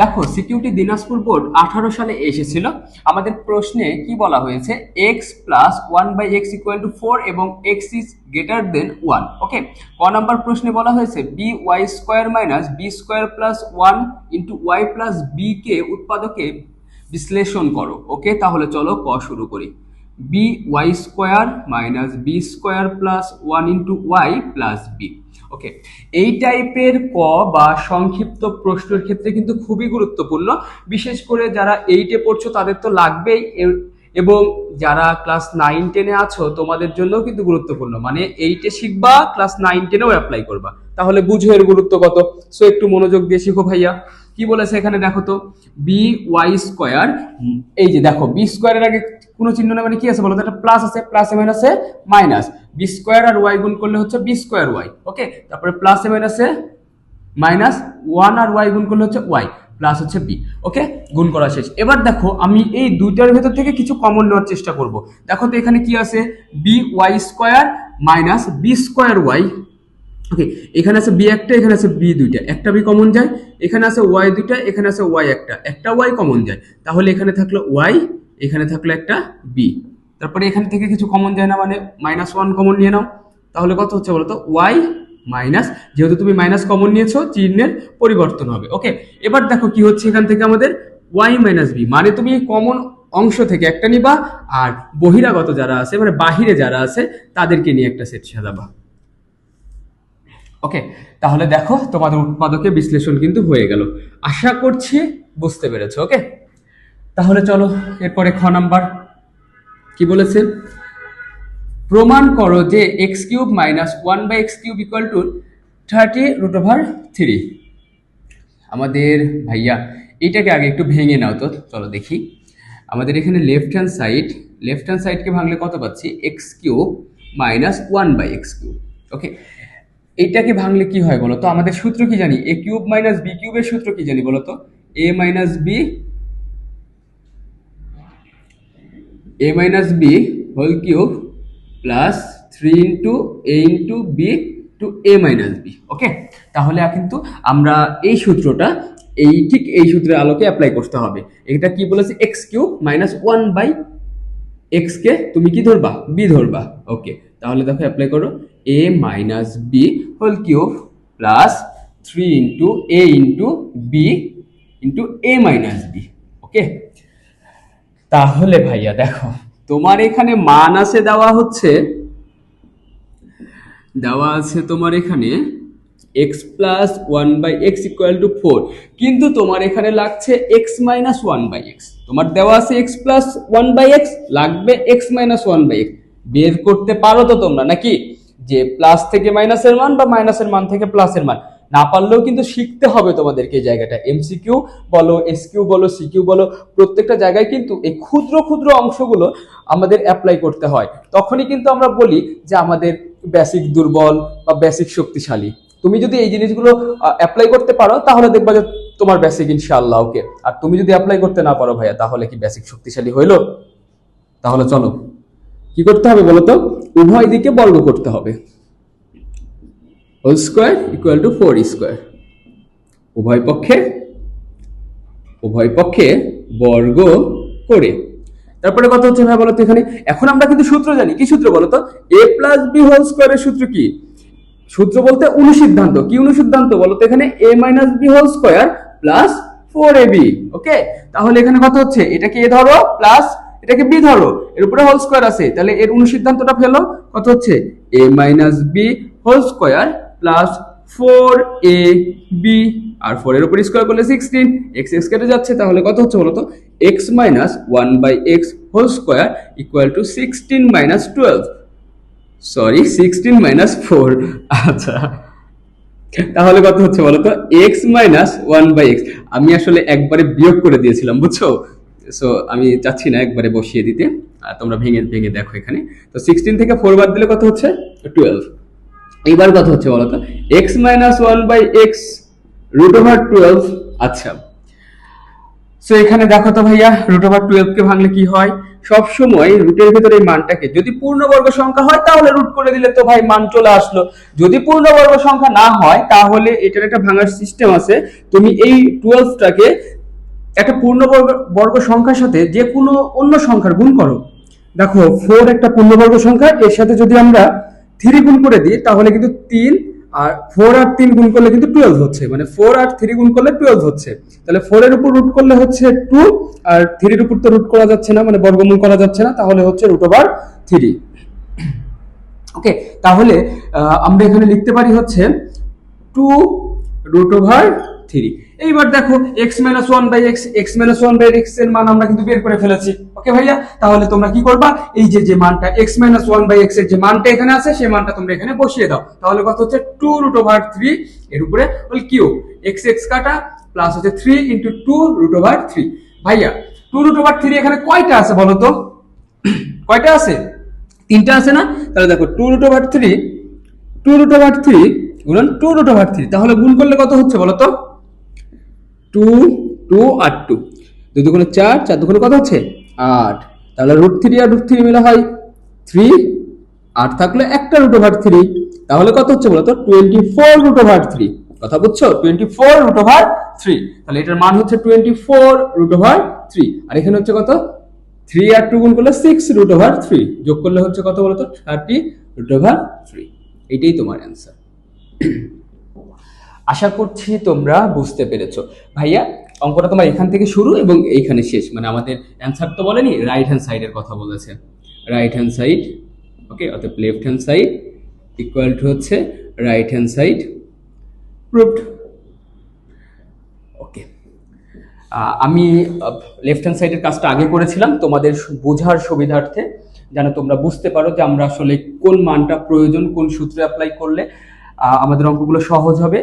দেখো, security Dinajpur board 18 সালে এসেছিল। আমাদের প্রশ্নে কি বলা হয়েছে, X plus one by X equal to 4 এবং X is greater than 1। Okay, ক নাম্বার প্রশ্নে বলা হয়েছে B Y square minus B square plus 1 into Y plus B কে উৎপাদকে বিশ্লেষণ করো। ওকে, তাহলে চলো ক শুরু করি। B Y square minus B square plus 1 into Y plus B. Okay, এই টাইপের ক বা সংক্ষিপ্ত প্রশ্নের ক্ষেত্রে কিন্তু খুবই গুরুত্বপূর্ণ, বিশেষ করে যারা 8-এ পড়ছো তাদের তো লাগবেই, এবং যারা ক্লাস 9-10-এ আছো তোমাদের জন্যও কিন্তু গুরুত্বপূর্ণ। মানে 8-এ শিখবা, ক্লাস 9-10-এও অ্যাপ্লাই করবা, তাহলে বুঝো এর গুরুত্ব কত। সো একটু মনোযোগ দিয়ে শিখো ভাইয়া। কি বলেছে এখানে দেখো তো, বি ওয়াই স্কোয়ার, এই যে দেখো বি স্কোয়ারের আগে কোনো চিহ্ন না, মানে কি আছে বলো তো, একটা প্লাস আছে, প্লাস এ মাইনাসে মাইনাস, বি স্কোয়ার আর ওয়াই গুণ করলে হচ্ছে বি স্কোয়ার ওয়াই। ওকে, তারপরে প্লাস এ মাইনাসে মাইনাস, 1 আর ওয়াই গুণ করলে হচ্ছে ওয়াই প্লাস হচ্ছে বি। ওকে, গুণ করা শেষ। এবার দেখো আমি এই দুইটার ভেতর থেকে কিছু কমন নেওয়ার চেষ্টা করব। দেখো তো এখানে কি আছে, B Y square minus B square Y. Okay, এখানে আছে বি একটা, এখানে আছে বি দুইটা, একটা বি কমন যায়, এখানে আছে ওয়াই দুইটা, এখানে আছে ওয়াই একটা, একটা ওয়াই কমন যায়, তাহলে এখানে থাকলো ওয়াই, এখানে থাকলো একটা বি। তারপরে এখান থেকে কিছু কমন যায় না, মানে -1 কমন নিয়ে নাও, তাহলে কত হচ্ছে বলো তো, ওয়াই মাইনাস, যেহেতু তুমি মাইনাস কমন নিয়েছো চিহ্নের পরিবর্তন হবে। ওকে, এবার দেখো কি হচ্ছে এখান থেকে আমাদের ওয়াই মাইনাস বি, মানে তুমি কমন অংশ থেকে একটা নিবা আর বহিরাগত যারা আছে মানে বাহিরে যারা আছে তাদেরকে নিয়ে একটা সেট সাজাবা। ওকে, তাহলে দেখো তোমাদের উৎপাদকে বিশ্লেষণ কিন্তু হয়ে গেল। আশা করছি বুঝতে পেরেছো। ওকে, তাহলে চলো এরপরে খ নাম্বার কি বলেছে, প্রমাণ করো যে x cube minus 1/x³ equal to 30√3। আমাদের ভাইয়া এইটাকে আগে একটু ভেঙে নাও তো, চলো দেখি। আমাদের এখানে লেফট হ্যান্ড সাইডকে ভাঙলে কত পাচ্ছি, x³ মাইনাস 1/x³। ওকে, এইটাকে ভাঙলে কি হয় বলো তো, আমাদের সূত্র কি জানি, a কিউব মাইনাস b কিউবের সূত্র কি জানি বলো তো, a minus b whole cube plus 3 into a into b to a minus b। Okay, তাহলে কিন্তু আমরা এই সূত্রটা ঠিক এই সূত্রের আলোকে অ্যাপ্লাই করতে হবে। এটা কি বলেছে, x³ মাইনাস 1/x কে তুমি কি ধরবা, b ধরবা। ওকে, তাহলে দেখো অ্যাপ্লাই করো, a minus b whole cube plus 3 into a into b into a minus b। Okay, তাহলে ভাইয়া দেখো তোমার এখানে মান আছে, দেওয়া আছে তোমার এখানে x plus 1/x equal to 4, কিন্তু তোমার এখানে লাগছে x মাইনাস 1/x। তোমার দেওয়া আছে x প্লাস 1/x, লাগবে x মাইনাস 1/x। বের করতে পারো তো তোমরা নাকি, যে প্লাস থেকে মাইনাসের মান বা মাইনাসের মান থেকে প্লাসের মান। না পারলেও কিন্তু শিখতে হবে তোমাদেরকে এই জায়গাটা, এমসিকিউ বলো, এসকিউ বলো, সিকিউ বলো, প্রত্যেকটা জায়গায় কিন্তু এই ক্ষুদ্র ক্ষুদ্র অংশগুলো আমাদের অ্যাপ্লাই করতে হয়। তখনই কিন্তু আমরা বলি যে আমাদের বেসিক দুর্বল বা বেসিক শক্তিশালী। তুমি যদি এই জিনিসগুলো অ্যাপ্লাই করতে পারো তাহলে দেখবা যে তোমার বেসিক ইনশাআল্লাহ ওকে। আর তুমি যদি অ্যাপ্লাই করতে না পারো ভাইয়া, তাহলে কি বেসিক শক্তিশালী হইলো? তাহলে চলো কি করতে হবে বলো তো, উভয় দিকে বর্গ করতে হবে। Whole square equal to 4 square, উভয় পক্ষে বর্গ করে। তারপরে কথা হচ্ছে ভাই বলতো এখানে, এখন আমরা কিন্তু সূত্র জানি, কি সূত্র বলতো, a প্লাস বি হোল স্কোয়ারের সূত্র কি, সূত্র বলতে অনুসিদ্ধান্ত, কি অনুসিদ্ধান্ত বলতো, এখানে a minus b whole square plus 4ab। Okay, তাহলে এখানে কত হচ্ছে, এটাকে a ধরো প্লাস এটাকে b ধরো, এর উপরে হোল স্কোয়ার আছে, তাহলে এর অনুসিদ্ধান্তটা ফেলো, কত হচ্ছে a minus b whole square plus 4ab, আর 4 এর উপর স্কোয়ার করলে 16, x কেটে যাচ্ছে, তাহলে কত হচ্ছে বলতো, x minus 1/x whole square equal to 16 minus 12, sorry 16 minus 4। আচ্ছা, তাহলে কত হচ্ছে বলতো, x মাইনাস 1/x। আমি আসলে একবারে বিয়োগ করে দিয়েছিলাম বুঝছো, সো আমি চাচ্ছি না একবারে বসিয়ে দিতে, তোমরা ভেঙে ভেঙে দেখো এখানে। তো 16 থেকে 4 বাদ দিলে কত হচ্ছে 12। এইবার কত হচ্ছে বলতো, x minus 1/x root over 12। আচ্ছা, সো এখানে দেখো তো ভাইয়া, √12 কে ভাঙলে কি হয়, সবসময় রুটের ভিতরে এই মানটাকে যদি পূর্ণবর্গ সংখ্যা হয় তাহলে রুট করে দিলে তো ভাই মান চলে আসলো, যদি পূর্ণবর্গ সংখ্যা না হয় তাহলে এটার একটা ভাঙার সিস্টেম আছে। তুমি এই 12টাকে একটা পূর্ণবর্গ সংখ্যার সাথে যে কোনো অন্য সংখ্যার গুণ করো। দেখো 4 একটা পূর্ণবর্গ সংখ্যা, এর সাথে যদি আমরা 3 গুণ করে দিই তাহলে কিন্তু 3, আর 4 আর 3 গুণ করলে কিন্তু 12 হচ্ছে, মানে 4 আর 3 গুণ করলে 12 হচ্ছে। তাহলে 4 এর উপর রুট করলে হচ্ছে 2, আর 3 এর উপর তো রুট করা যাচ্ছে না, মানে বর্গমূল করা যাচ্ছে না, তাহলে হচ্ছে √3। ওকে, তাহলে আমরা এখানে লিখতে পারি হচ্ছে 2√3। এইবার দেখো x-1/x, x-1/x এর মান আমরা কিন্তু বের করে ফেলেছি। ওকে ভাইয়া, তাহলে তোমরা কি করবা, এই যে মানটা x-1/x এর যে মানটা এখানে আছে সেই মানটা তোমরা এখানে বসিয়ে দাও। তাহলে কত হচ্ছে 2√3 এর উপরে হোল কিউব, x x কাটা প্লাস হচ্ছে 3 × 2√3। ভাইয়া 2√3 এখানে কয়টা আছে বলো তো? কয়টা আছে? 3টা আছে না? তাহলে দেখো 2√3 গুণন 2√3, তাহলে গুণ করলে কত হচ্ছে বলো তো? 2 2 আর 2, 2 দুগুণে 4, 4 দুগুণে কত হচ্ছে 8। তাহলে √3 আর √3 মিলে হয় 3, 8 থাকলে একটা √3, তাহলে কত হচ্ছে বলো তো? 24√3। কথা বুঝছো? 24√3। তাহলে এটার মান হচ্ছে 24√3, আর এখানে হচ্ছে কত? 3 আর 2 গুণ করলে 6√3, যোগ করলে হচ্ছে কত বলতো? 30√3। এটাই তোমার অ্যান্সার। আশা করছি তোমরা বুঝতে পেরেছো। ভাইয়া অঙ্কটা তোমার এখান থেকে শুরু এবং এইখানে শেষ, মানে আমাদের অ্যান্সার তো বলেনি, রাইট হ্যান্ড সাইডের কথা বলেছে। রাইট হ্যান্ড সাইড, ওকে, অর্থাৎ left hand side equal to হচ্ছে রাইট হ্যান্ড সাইড প্রুভড। ওকে, আমি লেফট হ্যান্ড সাইডের কাজটা আগে করেছিলাম তোমাদের বোঝার সুবিধার্থে, যেন তোমরা বুঝতে পারো যে আমরা আসলে কোন মানটা প্রয়োজন, কোন সূত্রে অ্যাপ্লাই করলে আমাদের অঙ্কগুলো সহজ হবে।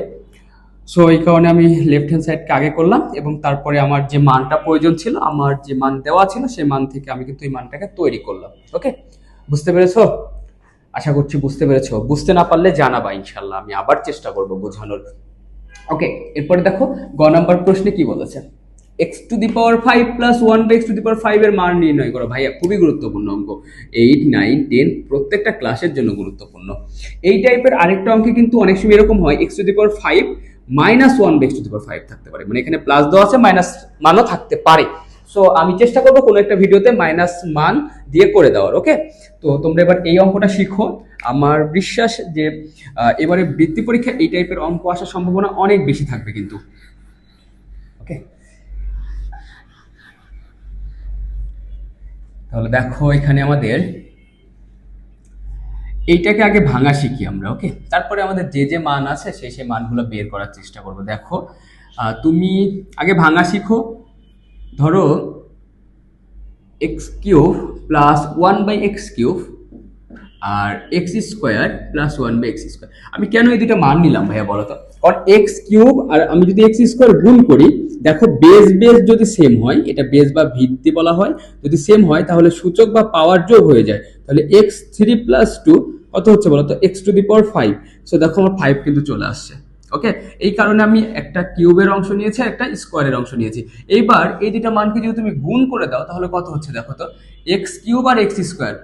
সো এই কারণে আমি লেফট হ্যান্ড সাইডকে আগে করলাম, এবং তারপরে আমার যে মানটা প্রয়োজন ছিল, আমার যে মান দেওয়া ছিল সেই মান থেকে আমি কিন্তু এই মানটাকে তৈরি করলাম। ওকে, বুঝতে পেরেছো? আশা করছি বুঝতে পেরেছো। বুঝতে না পারলে জানাবা, ইনশাল্লাহ আমি আবার চেষ্টা করবো বোঝানোর। ওকে, এরপরে দেখো গ নাম্বার প্রশ্নে কি বলেছে, x⁵ প্লাস 1/x⁵ এর মান নির্ণয় করো। ভাইয়া খুবই গুরুত্বপূর্ণ অঙ্ক, 8 9 10 প্রত্যেকটা ক্লাসের জন্য গুরুত্বপূর্ণ। এই টাইপের আরেকটা অঙ্কে কিন্তু অনেক সময় এরকম হয়, x⁵ মাইনাস 1/x⁵ থাকতে পারে, মানে এখানে প্লাস দেওয়া আছে, মাইনাস মানও থাকতে পারে। সো আমি চেষ্টা করবো কোনো একটা ভিডিওতে মাইনাস মান দিয়ে করে দেওয়ার। ওকে, তো তোমরা এবার এই অঙ্কটা শিখো। আমার বিশ্বাস যে এবারে বৃত্তি পরীক্ষা এই টাইপের অঙ্ক আসার সম্ভাবনা অনেক বেশি থাকবে কিন্তু। ওকে, তাহলে দেখো এখানে আমাদের এইটাকে আগে ভাঙা শিখি আমরা। ওকে, তারপরে আমাদের যে মান আছে সেই মানগুলো বের করার চেষ্টা করব। দেখো তুমি আগে ভাঙা শিখো। ধরো x³ প্লাস 1/x³ আর x² প্লাস 1/x²। আমি কেন এই দুটো মান নিলাম ভাইয়া বলো তো? কারণ x³ আর আমি যদি x² গুণ করি, দেখো বেস যদি সেম হয়, এটা বেস বা ভিত্তি বলা হয়, যদি সেম হয় তাহলে সূচক বা পাওয়ার যোগ হয়ে যায়। তাহলে x3 + 2 কত হচ্ছে বলো তো? x⁵। সো দেখো আমার 5 কিন্তু চলে আসছে। ওকে, এই কারণে আমি একটা কিউবের অংশ নিয়েছি, একটা স্কোয়ারের অংশ নিয়েছি। এইবার এই দুটা মানকে যদি তুমি গুণ করে দাও তাহলে কত হচ্ছে দেখো তো? x³ আর x²,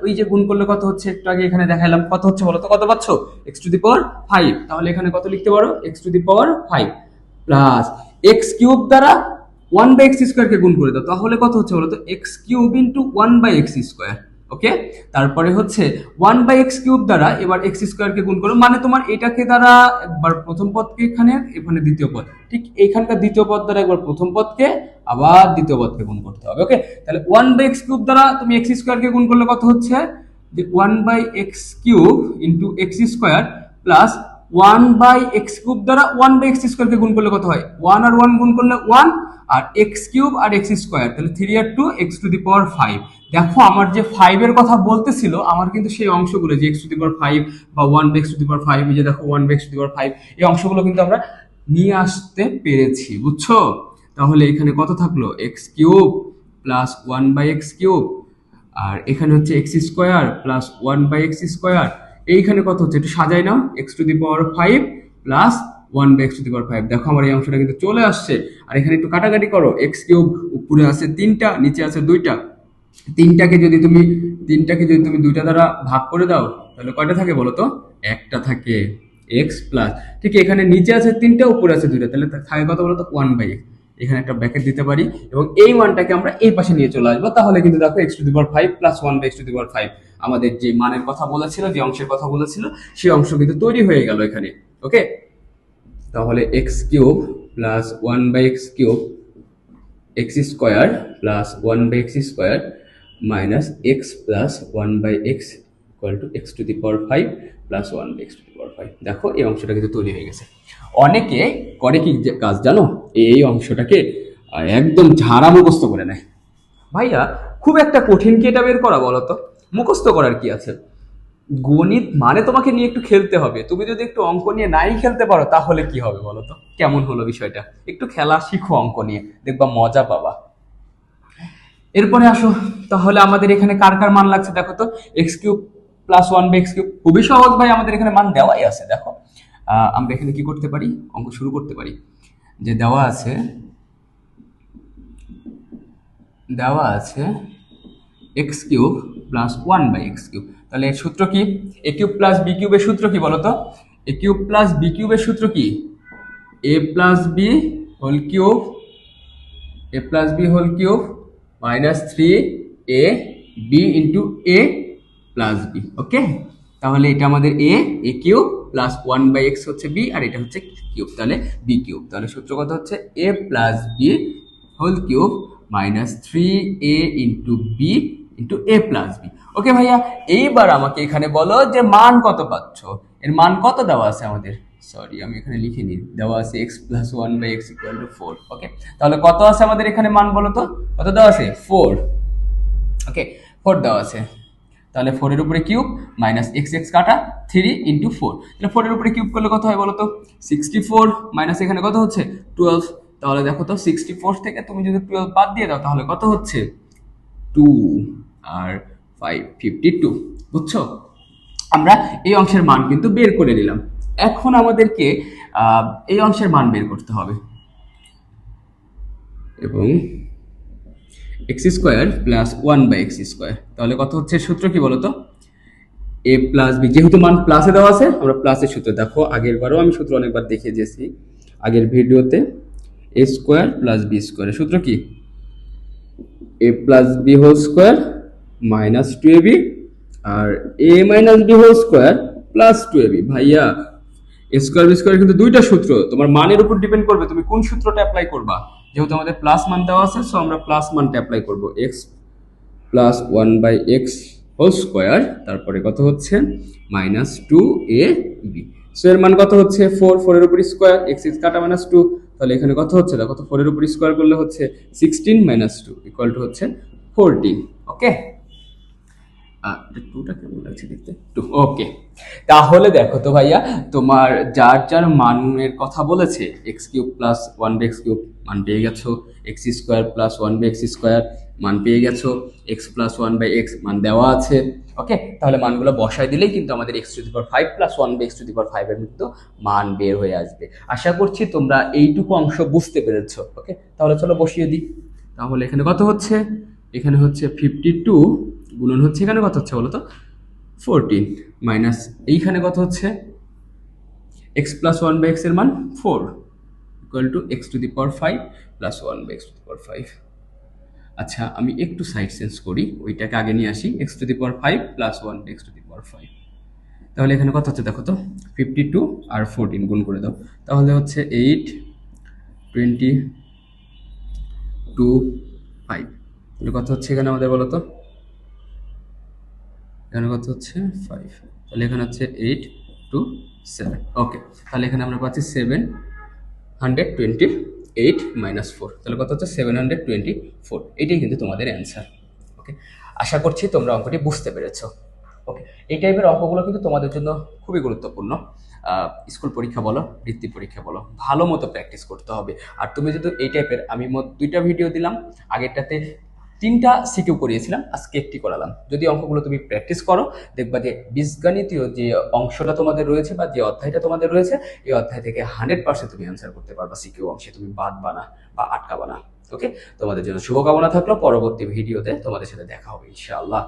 ওই যে গুণ করলে কত হচ্ছে একটু আগে এখানে দেখাইলাম, কত হচ্ছে বলো তো? কত পাচ্ছ? x⁵। তাহলে এখানে কত লিখতে পারো? x⁵ প্লাস x³ দ্বারা 1/x² কে গুণ করে দাও, তাহলে কত হচ্ছে বলো তো? x³ × 1/x²। ওকে, তারপরে হচ্ছে 1/x³ দ্বারা এবার x² কে গুণ করো, মানে তোমার এটাকে দ্বারা একবার প্রথম পদকে এখানে দ্বিতীয় পদ, ঠিক এইখানকার দ্বিতীয় পদ দ্বারা একবার প্রথম পদকে আবার দ্বিতীয় পদকে গুণ করতে হবে। ওকে, তাহলে 1/x³ দ্বারা তুমি x² কে গুণ করলে কত হচ্ছে? যে 1/x³ × x² প্লাস 1/x³ দ্বারা 1/x² কে গুণ করলে কত হয়? 1 আর 1 গুণ করলে 1, আর x³ আর x², তাহলে 3 আর 2 x⁵। দেখো আমার যে 5 এর কথা বলতেছিল, আমার কিন্তু সেই অংশগুলো যে x⁵ বা 1/x⁵, এই যে দেখো 1/x⁵, এই অংশগুলো কিন্তু আমরা নিয়ে আসতে পেরেছি, বুঝছো? তাহলে এখানে কত থাকলো? x³ প্লাস 1/x³ আর এখানে হচ্ছে x² প্লাস 1/x²। এইখানে কত হচ্ছে? একটু সাজাই নাও, x⁵ প্লাস 1/x⁵। দেখো আমার এই অংশটা কিন্তু চলে আসছে। আর এখানে একটু কাটাকাটি করো, x³ উপরে আছে 3টা, নিচে আছে 2টা, তিনটাকে যদি তুমি দুইটা দ্বারা ভাগ করে দাও তাহলে কয়টা থাকে বলো তো? একটা থাকে। এক্স প্লাস, ঠিক এখানে নিচে আছে তিনটা, উপরে আছে দুইটা, তাহলে থাকে কত বলো তো? 1/x। এখানে একটা ব্র্যাকেট দিতে পারি এবং এই মানটাকে আমরা এই পাশে নিয়ে চলে আসবো, তাহলে কিন্তু দেখো x⁵ প্লাস 1/x⁵ আমাদের যে মানের কথা বলেছিল, যে অংশের কথা বলেছিল, সেই অংশ কিন্তু তৈরি হয়ে গেল এখানে। ওকে, তাহলে x³ plus 1/x³ x² plus 1/x² minus x plus 1/x equal to x⁵ plus 1/x⁵। দেখো এই অংশটা কিন্তু তৈরি হয়ে গেছে। অনেকে করে কি কাজ জানো, এই অংশটাকে একদম ঝাড়া মুখস্থ করে নেয়। ভাইয়া খুব একটা কঠিন কি এটা বের করা বলো তো? মুখস্থ করার কি আছে? গণিত মানে তোমাকে নিয়ে একটু খেলতে হবে। তুমি যদি একটু অঙ্ক নিয়ে নাই খেলতে পারো তাহলে কি হবে বলো তো? কেমন হলো বিষয়টা? একটু খেলা শিখো অঙ্ক নিয়ে, দেখবা মজা পাবা। এরপরে আসো, তাহলে আমাদের এখানে কার কার মান লাগছে দেখো তো। x³ প্লাস 1/x³, খুবই সহজ ভাই, আমাদের এখানে মান দেওয়াই আছে। দেখো আমরা এখানে কি করতে পারি, অঙ্ক শুরু করতে পারি। যে দেওয়া আছে x³ প্লাস 1/x³, তাহলে এর সূত্র কি? a³ প্লাস b³ এর সূত্র কি বলতো? a³ প্লাস b³ এর সূত্র কি? a plus b whole cube minus 3ab into a plus b। Okay, তাহলে এটা আমাদের a³ প্লাস 1/x হচ্ছে b, আর এটা হচ্ছে কিউব, তাহলে b³। তাহলে সূত্র কত হচ্ছে? a plus b whole cube minus 3a into b into a plus b। Okay ভাইয়া, এইবার আমাকে এখানে বলো যে মান কত পাচ্ছ। এর মান কত দেওয়া আছে আমাদের? সরি, আমি এখানে লিখে নিই। দেওয়া আছে x plus 1/x equal to 4। ওকে, তাহলে কত আছে আমাদের এখানে মান বলো তো? কত দেওয়া আছে? 4। ওকে, 4 দেওয়া আছে। তাহলে 4 এর উপরে কিউব মাইনাস x কাটা 3 ইন্টু 4, তাহলে 4 এর উপরে কিউব করলে কত হয় বলো তো? 64 মাইনাস এখানে কত হচ্ছে? 12। তাহলে দেখো তো 64 থেকে তুমি যদি 12 বাদ দিয়ে দাও তাহলে কত হচ্ছে? 2 আর 5 52। বুঝছো? আমরা এই অংশের মান কিন্তু বের করে নিলাম। এখন আমাদেরকে এই অংশের মান বের করতে হবে, এবং x² প্লাস 1/x², তাহলে কত হচ্ছে? সূত্র কি বলতো? a প্লাস b, যেহেতু মান প্লাসে দেওয়া আছে আমরা প্লাসের সূত্র, দেখো আগের বারও আমি সূত্র অনেকবার দেখিয়ে দিয়েছি আগের ভিডিওতে। a² প্লাস b² সূত্র কি? a plus b whole square minus 2ab, আর a minus b whole square plus 2ab। ভাইয়া স্কোয়ার বি স্কোয়ার কিন্তু দুইটা সূত্র, তোমার মানের উপর ডিপেন্ড করবে তুমি কোন সূত্রটা অ্যাপ্লাই করবা। যেহেতু আমাদের প্লাস মান দেওয়া আছে, সো আমরা প্লাস মানটা অ্যাপ্লাই করব। x plus 1/x whole square, তারপরে কত হচ্ছে? Minus 2ab। সো এর মান কত হচ্ছে? 4। 4 এর উপর স্কোয়ার, x কাটা মাইনাস 2, তাহলে এখানে কত হচ্ছে? দেখো তো 4 এর উপর স্কোয়ার করলে হচ্ছে 16 মাইনাস 2 ইকুয়াল টু হচ্ছে 14। ওকে, টুটা কেমন লাগছে দেখতে? টু। ওকে, তাহলে দেখো তো ভাইয়া, তোমার যার যার মানের কথা বলেছে, x³ প্লাস 1/x³ মান পেয়ে গেছো, x² প্লাস 1/x² মান পেয়ে গেছো, x প্লাস 1/x মান দেওয়া আছে। ওকে, তাহলে মানগুলো বসাই দিলেই কিন্তু আমাদের x⁵ প্লাস 1/x⁵ এর কিন্তু মান বের হয়ে আসবে। আশা করছি তোমরা এইটুকু অংশ বুঝতে পেরেছো। ওকে, তাহলে চলো বসিয়ে দিই। তাহলে এখানে কত হচ্ছে? এখানে হচ্ছে 52 গুণন হচ্ছে, এখানে কত হচ্ছে বলো তো? 14 মাইনাস এইখানে কত হচ্ছে? x প্লাস 1/x এর মান 4 equal to x⁵ plus 1/x⁵। আচ্ছা, আমি একটু সাইড চেঞ্জ করি, ওইটাকে আগে নিয়ে আসি। x⁵ প্লাস 1/x⁵, তাহলে এখানে কত হচ্ছে দেখো তো? 52 আর 14 গুণ করে দাও, তাহলে হচ্ছে 8 22 5। তাহলে কত হচ্ছে এখানে আমাদের বলো তো? এখানে কত হচ্ছে? 5। তাহলে এখানে হচ্ছে 8 2 7। ওকে, তাহলে এখানে আমরা পাচ্ছি 728 মাইনাস 4, তাহলে কত হচ্ছে? 724। এটাই কিন্তু তোমাদের অ্যান্সার। ওকে, আশা করছি তোমরা অঙ্কটি বুঝতে পেরেছো। ওকে, এই টাইপের অঙ্কগুলো কিন্তু তোমাদের জন্য খুবই গুরুত্বপূর্ণ। স্কুল পরীক্ষা বলো, বৃত্তি পরীক্ষা বলো, ভালো মতো প্র্যাকটিস করতে হবে। আর তুমি যদি এই টাইপের, আমি মোট 2টা ভিডিও দিলাম, আগেরটাতে 3টা সিকিউ করিয়েছিলাম, আজকে একটি করালাম। যদি অঙ্কগুলো তুমি প্র্যাকটিস করো, দেখবা যে বীজগণিতীয় যে অংশটা তোমাদের রয়েছে বা যে অধ্যায়টা তোমাদের রয়েছে, এই অধ্যায় থেকে 100% তুমি অ্যান্সার করতে পারবা। সিকিউ অংশে তুমি বাদবা না বা আটকাবা না। ওকে, তোমাদের জন্য শুভকামনা থাকলো। পরবর্তী ভিডিওতে তোমাদের সাথে দেখা হবে ইনশাআল্লাহ।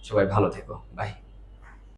সবাই ভালো থেকো, বাই।